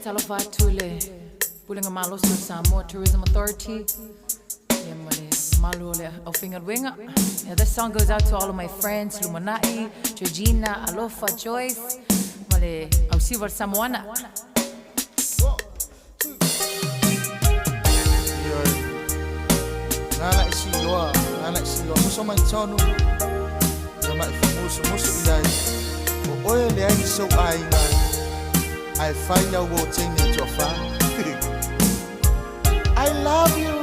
Tule, Bullinga Malos to Samoa Tourism Authority. Malole au finger winger. Yeah, this song goes out to all of my friends, Lumanai, Georgina, Alofa, Joyce, Male au Silver Samoana. Nana isi loa, muso mai tonu. Ya mai muso ilai. O oe le ai so ai ngai. I find out what thing in your fan. I love you.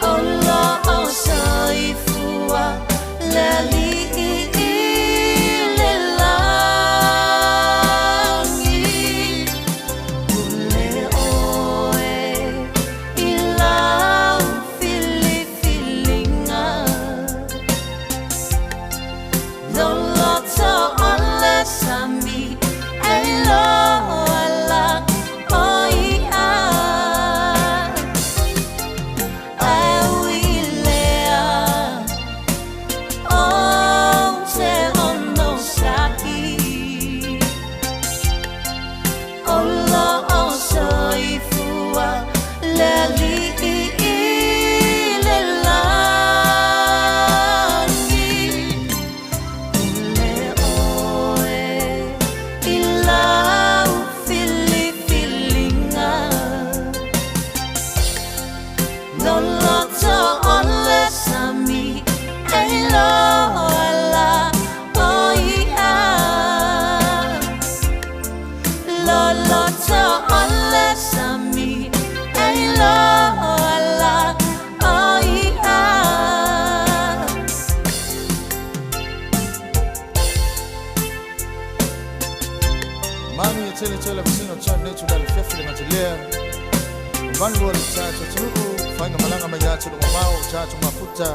Oh, Lord, oh, so if you are valua le tato tunu fainga malanga mai atu no mau tato mafuta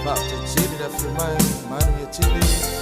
ba te tili da filmai manu ya tili